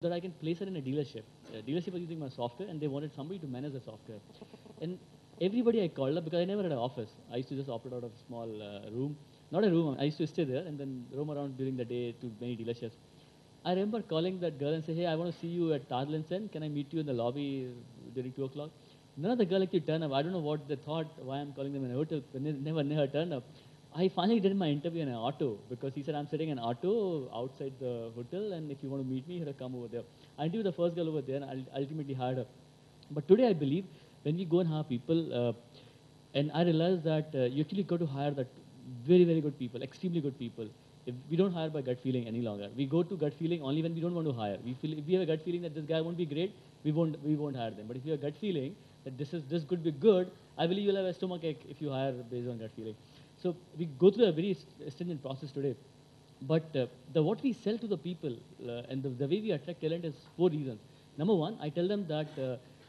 that I can place her in a dealership. Dealership was using my software, and they wanted somebody to manage the software. And everybody I called up, because I never had an office. I used to just operate out of a small room. Not a room, I used to stay there and then roam around during the day to many dealerships. I remember calling that girl and say, hey, I want to see you at Taj Lands End. Can I meet you in the lobby during 2 o'clock? None of the girl actually turned up. I don't know what they thought, why I'm calling them in a hotel. But never turned up. I finally did my interview in an auto because he said, I'm sitting in an auto outside the hotel, and if you want to meet me, you have to come over there. I interviewed the first girl over there and I ultimately hired her. But today I believe when we go and hire people, and I realized that you actually got to hire that very good people, extremely good people. If we don't hire by gut feeling any longer, we go to gut feeling only when we don't want to hire. We feel if we have a gut feeling that this guy won't be great, we won't hire them. But if you have a gut feeling that this could be good, I believe you'll have a stomach ache if you hire based on gut feeling. So we go through a very stringent process today. But what we sell to the people and the way we attract talent is 4 reasons. Number one, I tell them that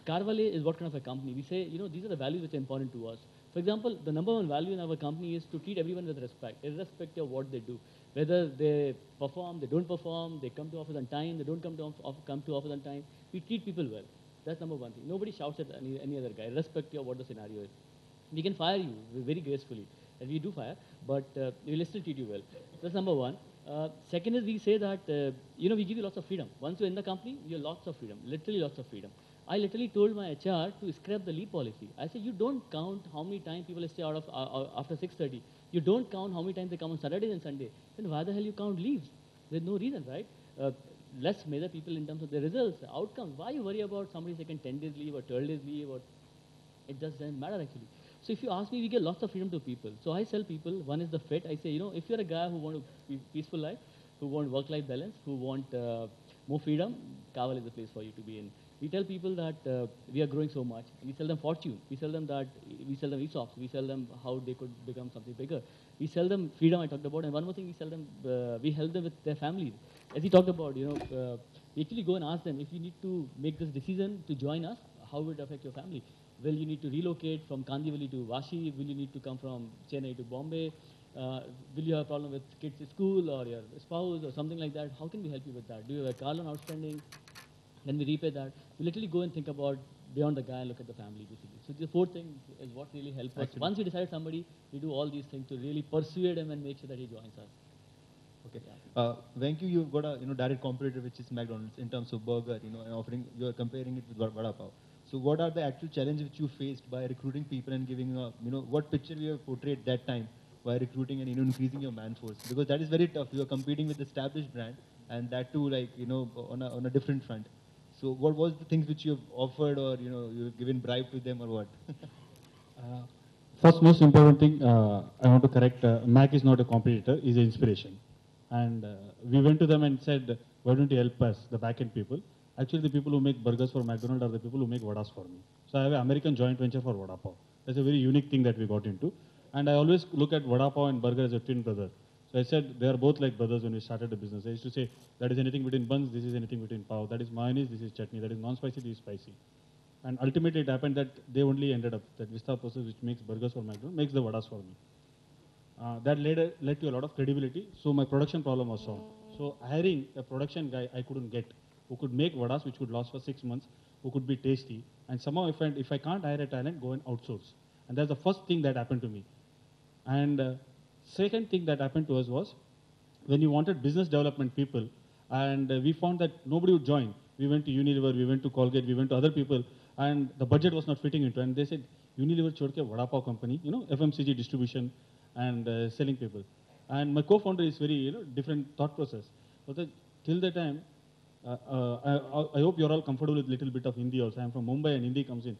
Carvale is what kind of a company. We say, these are the values which are important to us. For example, the number one value in our company is to treat everyone with respect, irrespective of what they do. Whether they perform, they don't perform, they come to office on time, they don't come to office on time. We treat people well. That's number one thing. Nobody shouts at any other guy, irrespective of what the scenario is. We can fire you very gracefully, and we do fire, but we will still treat you well. That's number one. Second is we say that, we give you lots of freedom. Once you're in the company, you have lots of freedom, literally lots of freedom. I literally told my HR to scrap the leave policy. I said, you don't count how many times people stay out of after 6:30. You don't count how many times they come on Saturdays and Sunday. Then why the hell you count leaves? There's no reason, right? Let's measure people in terms of the results, outcomes. Why you worry about somebody taking 10 days leave or 12 days leave, or it just doesn't matter actually. So if you ask me, we give lots of freedom to people. So I sell people, one is the fit. I say, if you're a guy who want a peaceful life, who want work-life balance, who want more freedom, Kaval is the place for you to be in. We tell people that we are growing so much. We sell them fortune. We sell them ESOPs. We sell them how they could become something bigger. We sell them freedom I talked about. And one more thing, we help them with their families. As he talked about, we actually go and ask them, if you need to make this decision to join us, how will it affect your family? Will you need to relocate from Kandivali to Vashi? Will you need to come from Chennai to Bombay? Will you have a problem with kids at school or your spouse or something like that? How can we help you with that? Do you have a car loan outstanding? Then we repay that. We literally go and think about beyond the guy and look at the family basically. So the fourth thing is what really helps us. Once we decide somebody, we do all these things to really persuade him and make sure that he joins us. Okay. Venky, you've got a direct competitor which is McDonald's in terms of burger, and offering. You're comparing it with Vada Pav. So what are the actual challenges which you faced by recruiting people and giving what picture you have portrayed that time by recruiting and increasing your manforce? Because that is very tough. You are competing with established brand and that too on a different front. So what was the things which you have offered, or you've given bribe to them, or what? First, most important thing, I want to correct, Mac is not a competitor, he's an inspiration. And we went to them and said, why don't you help us, the back-end people? Actually, the people who make burgers for McDonald's are the people who make vadas for me. So I have an American joint venture for Vada Pav. That's a very unique thing that we got into. And I always look at Vada Pav and burger as a twin brother. So I said, they are both like brothers when we started the business. I used to say, that is anything between buns, this is anything between pav. That is mayonnaise, this is chutney. That is non-spicy, this is spicy. And ultimately it happened that they only ended up, that Vista process which makes burgers for McDonald's, makes the vadas for me. That led to a lot of credibility. So my production problem was solved. So hiring a production guy I couldn't get, who could make vadas which could last for 6 months, who could be tasty. And somehow if I can't hire a talent, go and outsource. And that's the first thing that happened to me. And second thing that happened to us was, when we wanted business development people, and we found that nobody would join. We went to Unilever, we went to Colgate, we went to other people, and the budget was not fitting into. And they said, Unilever chhod ke Vada Pav company, FMCG distribution and selling people. And my co-founder is very, different thought process. But till the time, I hope you're all comfortable with little bit of Hindi also. I'm from Mumbai and Hindi comes in.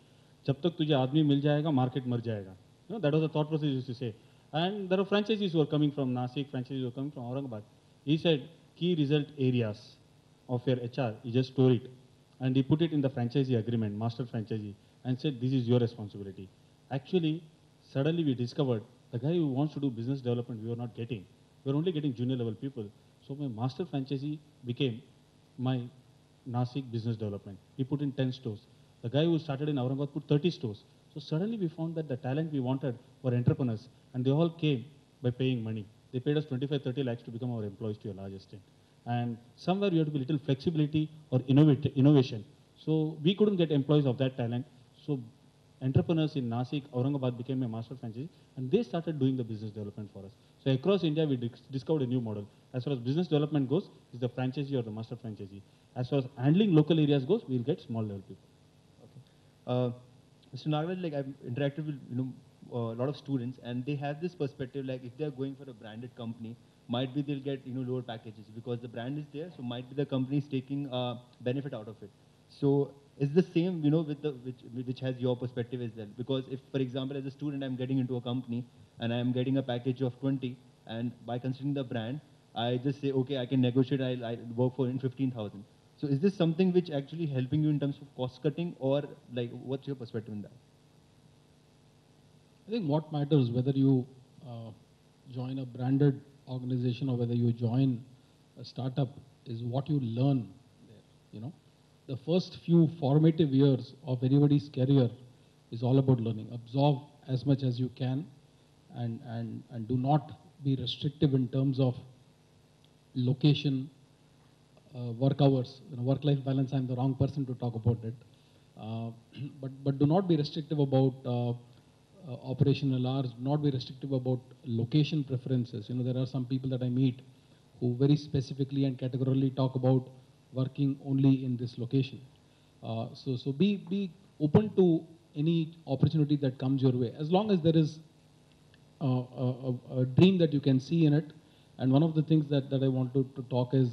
जब तक तुझे आदमी मिल जाएगा, market मर जाएगा. That was the thought process he used to say. And there are franchisees who are coming from Nasik, franchisees who are coming from Aurangabad. He said, key result areas of your HR, you just store it. And he put it in the franchisee agreement, master franchisee, and said, this is your responsibility. Actually, suddenly we discovered the guy who wants to do business development, we were not getting. We were only getting junior level people. So my master franchisee became my Nasik business development. He put in 10 stores. The guy who started in Aurangabad put 30 stores. So suddenly we found that the talent we wanted were entrepreneurs, and they all came by paying money. They paid us 25, 30 lakhs to become our employees to a large extent. And somewhere you have to be little flexibility or innovation. So we couldn't get employees of that talent. So entrepreneurs in Nasik, Aurangabad became a master franchisee, and they started doing the business development for us. So across India, we discovered a new model. As far as business development goes, is the franchisee or the master franchisee. As far as handling local areas goes, we'll get small level people. Mr. Nagaraj, like I've interacted with a lot of students, and they have this perspective like if they are going for a branded company, might be they'll get lower packages because the brand is there, so might be the company is taking benefit out of it. So is the same with the which has your perspective as well? Because if, for example, as a student I'm getting into a company and I am getting a package of 20, and by considering the brand, I just say okay, I can negotiate. I work for in 15,000. So is this something which actually helping you in terms of cost cutting, or like what's your perspective on that? I think what matters, whether you join a branded organization or whether you join a startup, is what you learn there. The first few formative years of anybody's career is all about learning. Absorb as much as you can, and do not be restrictive in terms of location, work hours. Work-life balance, I'm the wrong person to talk about it. But do not be restrictive about operational hours. Do not be restrictive about location preferences. There are some people that I meet who very specifically and categorically talk about working only in this location. So be open to any opportunity that comes your way, as long as there is a dream that you can see in it. And one of the things that I want to talk is,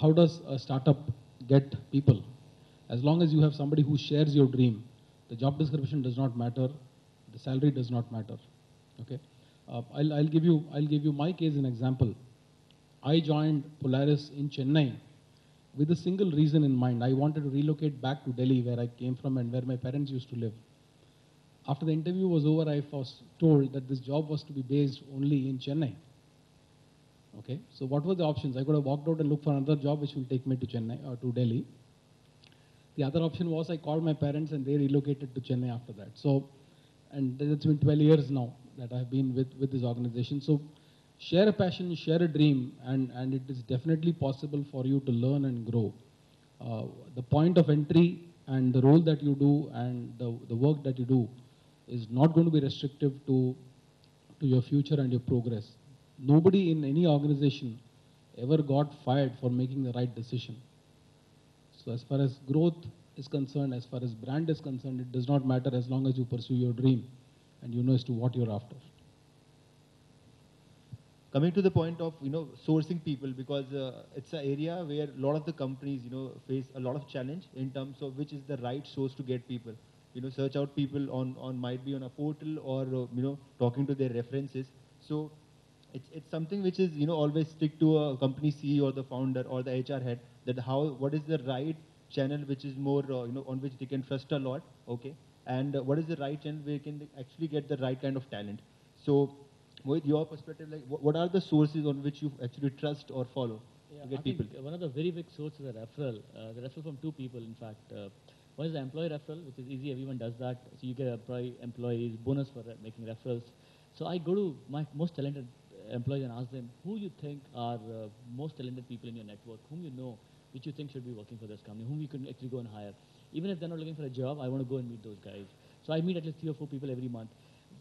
how does a startup get people? As long as you have somebody who shares your dream, the job description does not matter, the salary does not matter. Okay, I'll give you my case an example. I joined Polaris in Chennai with a single reason in mind. I wanted to relocate back to Delhi, where I came from and where my parents used to live. After the interview was over, I was told that this job was to be based only in Chennai. Okay, so what were the options? I could have walked out and looked for another job which will take me to Chennai or to Delhi. The other option was I called my parents and they relocated to Chennai after that. So, and it's been 12 years now that I've been with this organization. So share a passion, share a dream, and it is definitely possible for you to learn and grow. The point of entry and the role that you do and the work that you do is not going to be restrictive to your future and your progress. Nobody in any organization ever got fired for making the right decision. So as far as growth is concerned, as far as brand is concerned, it does not matter as long as you pursue your dream and you know as to what you're after. Coming to the point of sourcing people, because it's an area where a lot of the companies face a lot of challenge in terms of which is the right source to get people. Search out people on might be on a portal or talking to their references. So it's something which is always stick to a company CEO or the founder or the HR head, that what is the right channel which is more on which they can trust a lot, okay, and what is the right channel where you can actually get the right kind of talent. So with your perspective, like what are the sources on which you actually trust or follow to get I people? think one of the very big sources is the referral from two people, in fact. One is the employee referral, which is easy, everyone does that. So you get employees bonus for making referrals. So I go to my most talented employees and ask them, who you think are most talented people in your network, whom you know, which you think should be working for this company, whom you can actually go and hire. Even if they're not looking for a job, I want to go and meet those guys. So I meet at least 3 or 4 people every month.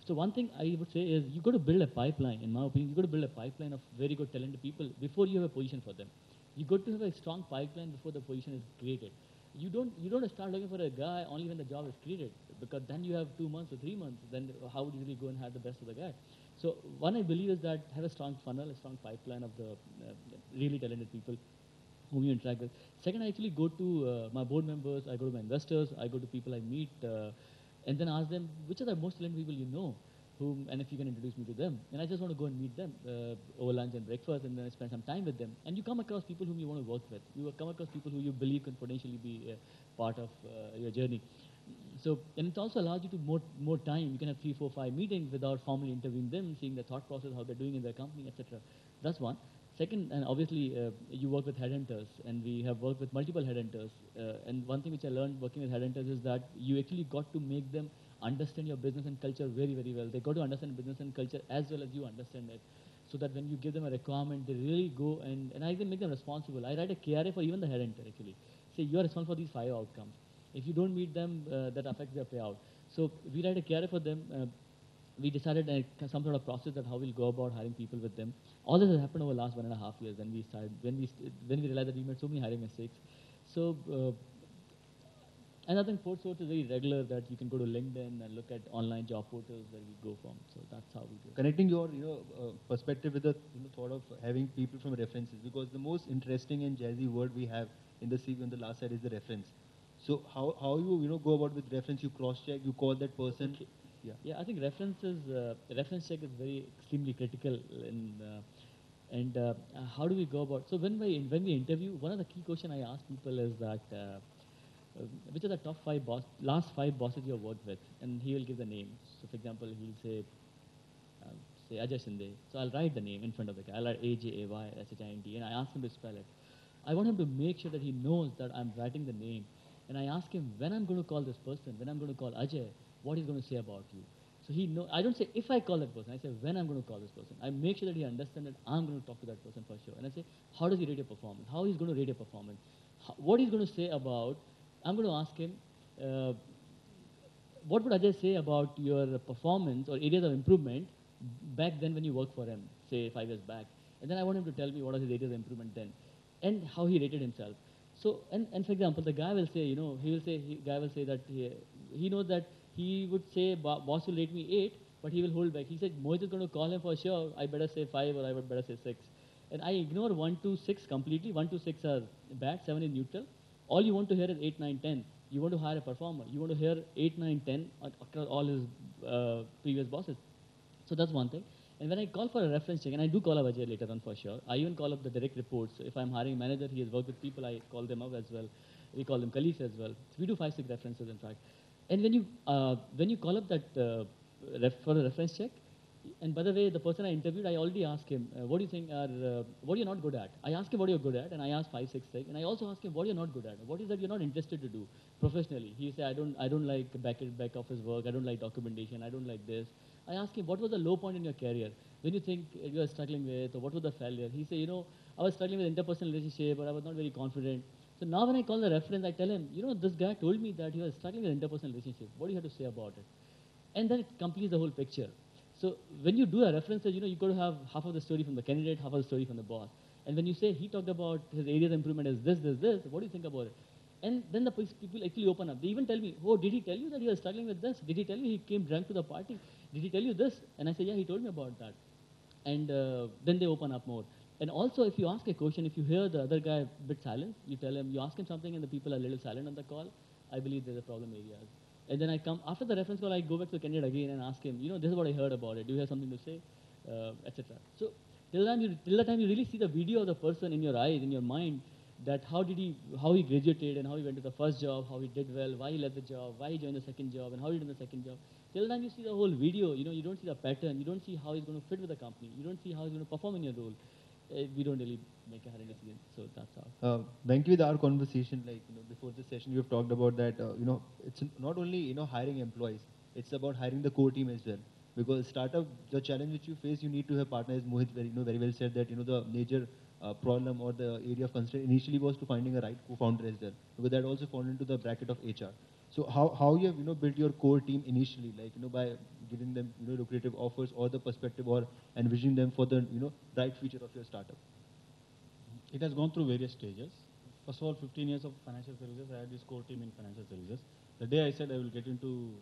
So one thing I would say is you got to build a pipeline, in my opinion, you got to build a pipeline of very good talented people before you have a position for them. You got to have a strong pipeline before the position is created. You don't start looking for a guy only when the job is created, because then you have 2 months or 3 months. Then how would you really go and hire the best of the guy? So one I believe is that have a strong funnel, a strong pipeline of the really talented people whom you interact with. Second, I actually go to my board members, I go to my investors, I go to people I meet, and then ask them which are the most talented people you know, and if you can introduce me to them. And I just want to go and meet them over lunch and breakfast, and then I spend some time with them. And you come across people whom you want to work with. You come across people who you believe can potentially be part of your journey. So, and it also allows you to more time. You can have 3, 4, 5 meetings without formally interviewing them, seeing their thought process, how they're doing in their company, etc. That's one. Second, and obviously, you work with headhunters, and we have worked with multiple headhunters. And one thing which I learned working with headhunters is that you actually got to make them understand your business and culture very, very well. They got to understand business and culture as well as you understand it. so that when you give them a requirement, they really go and I even make them responsible. I write a KRA for even the headhunter actually. Say you are responsible for these 5 outcomes. If you don't meet them, that affects their payout. So we write a KRA for them. We decided some sort of process that how we'll go about hiring people with them. All this has happened over the last 1.5 years. When we started, when we realized that we made so many hiring mistakes. So. And I think fourth source is very regular that you can go to LinkedIn and look at online job portals where we go from. So that's how we do it. Connecting your perspective with the thought of having people from references, because the most interesting and jazzy word we have in the CV on the last side is the reference. So how you go about with reference? You cross check, you call that person. Okay. Yeah. Yeah, I think reference check is very extremely critical in and how do we go about? So when we interview, one of the key questions I ask people is that which are the last 5 bosses you have worked with, and he will give the names. So for example, he'll say Ajay Shinde. So I'll write the name in front of the guy. I'll write AJAYSHIND, and I ask him to spell it. I want him to make sure that he knows that I'm writing the name, and I ask him when I'm going to call this person, when I'm going to call Ajay, what he's going to say about you. So he know. I don't say if I call that person. I say when I'm going to call this person. I make sure that he understands that I'm going to talk to that person for sure. And I say how does he rate your performance? How he's going to rate your performance? What he's going to say about. I'm going to ask him. What would Ajay say about your performance or areas of improvement back then when you worked for him, say 5 years back? And then I want him to tell me what are his areas of improvement then, and how he rated himself. So, and for example, the guy will say, guy will say that he knows that he would say, boss will rate me 8, but he will hold back. He said, Mohit is going to call him for sure, I better say 5 or I would better say 6. And I ignore 1 to 6 completely. 1 to 6 are bad, 7 is neutral. All you want to hear is 8, 9, 10. You want to hire a performer. You want to hear 8, 9, 10 across all his previous bosses. So that's one thing. And when I call for a reference check, and I do call up Ajay later on for sure, I even call up the direct reports. So if I'm hiring a manager, he has worked with people, I call them up as well. We call them colleagues as well. So we do 5, 6 references in fact. And when you call up that for a reference check, and by the way, the person I interviewed, I already asked him, what do you think are, what you're not good at? I ask him what you're good at, and I ask 5, 6 things, and I also ask him what you're not good at. What is that you're not interested to do professionally? He said, I don't like back office work, I don't like documentation, I don't like this. I asked him, what was the low point in your career? When you think you are struggling with, or what was the failure? He said, I was struggling with interpersonal relationship, or I was not very confident. So now when I call the reference, I tell him, this guy told me that he was struggling with interpersonal relationship. What do you have to say about it? And then it completes the whole picture. So when you do a references, you've got to have half of the story from the candidate, half of the story from the boss. And when you say he talked about his areas of improvement is this, what do you think about it? And then the people actually open up. They even tell me, oh, did he tell you that he was struggling with this? Did he tell you he came drunk to the party? Did he tell you this? And I say, yeah, he told me about that. And then they open up more. And also, if you ask a question, if you hear the other guy a bit silent, you tell him, you ask him something and the people are a little silent on the call, I believe there's a problem areas. And then I come, after the reference call, I go back to the candidate again and ask him, this is what I heard about it. Do you have something to say? Etc. So till the time you really see the video of the person in your eyes, in your mind, that how he graduated and how he went to the first job, how he did well, why he left the job, why he joined the second job, and how he did the second job. Till the time you see the whole video, you don't see the pattern, you don't see how he's going to fit with the company, you don't see how he's going to perform in your role. We don't really make a hiring decision. So that's how. Thank you. With our conversation, before the session, you've talked about that. It's not only hiring employees; it's about hiring the core team as well. Because startup, the challenge which you face, you need to have partners. Mohit very well said that the major problem or the area of constraint initially was to finding a right co-founder as well. Because that also fall into the bracket of HR. So how you have built your core team initially, by giving them lucrative offers or the perspective or envisioning them for the bright future of your startup. It has gone through various stages. First of all, 15 years of financial services, I had this core team in financial services. The day I said I will get into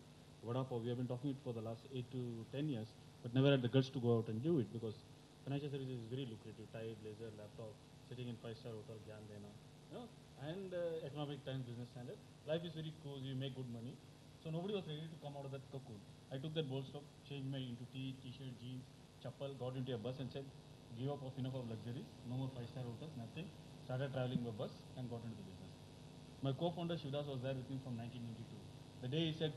Vodafone, we have been talking it for the last 8 to 10 years, but never had the guts to go out and do it because financial services is very lucrative. Tie, blazer, laptop, sitting in 5-star hotel, Gyan Dena, and Economic Times Business Standard. Life is very cozy, you make good money. So nobody was ready to come out of that cocoon. I took that bold step, changed my into t-shirt, jeans, chappal, got into a bus and said, give up enough of luxuries, no more 5-star hotels, nothing. Started traveling by bus and got into the business. My co-founder Shivdas was there with me from 1992. The day he said,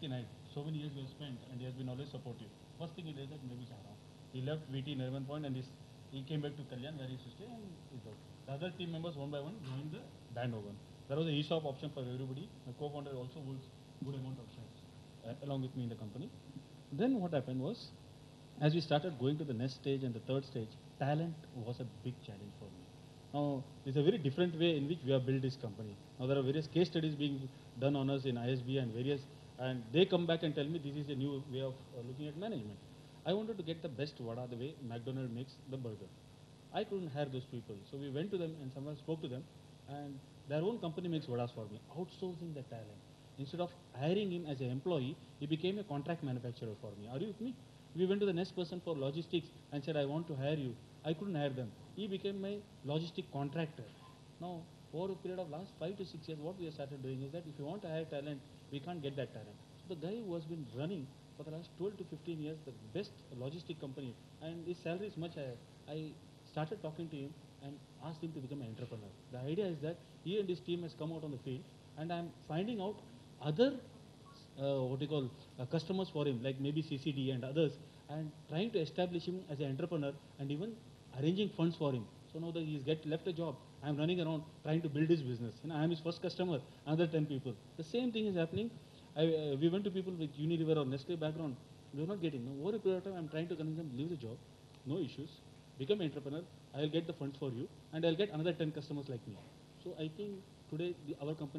so many years we have spent and he has been always supportive. First thing he did that, maybe Chahra. He left VT in Nariman Point and he came back to Kalyan where he used to stay and he's out. The other team members one by one joined the bandwagon. There was an ESOP option for everybody. My co-founder also holds good amount of shares along with me in the company. Then what happened was, as we started going to the next stage and the third stage, talent was a big challenge for me. Now, there's a very different way in which we have built this company. Now, there are various case studies being done on us in ISB and various, and they come back and tell me this is a new way of looking at management. I wanted to get the best vada the way McDonald's makes the burger. I couldn't hire those people. So we went to them and someone spoke to them, and their own company makes vadas for me, outsourcing the talent. Instead of hiring him as an employee, he became a contract manufacturer for me. Are you with me? We went to the next person for logistics and said, I want to hire you. I couldn't hire them. He became my logistic contractor. Now, over a period of last 5 to 6 years, what we have started doing is that if you want to hire talent, we can't get that talent. So the guy who has been running for the last 12 to 15 years, the best logistic company, and his salary is much higher. I started talking to him and asked him to become an entrepreneur. The idea is that he and his team has come out on the field, and I'm finding out other customers for him, like maybe CCD and others, and trying to establish him as an entrepreneur and even arranging funds for him. So now that he's left a job, I'm running around trying to build his business. I am his first customer, another 10 people. The same thing is happening. We went to people with Unilever or Nestle background. They're not getting. Now, over a period of time, I'm trying to convince them, leave the job, no issues, become an entrepreneur, I'll get the funds for you, and I'll get another 10 customers like me. So I think today our company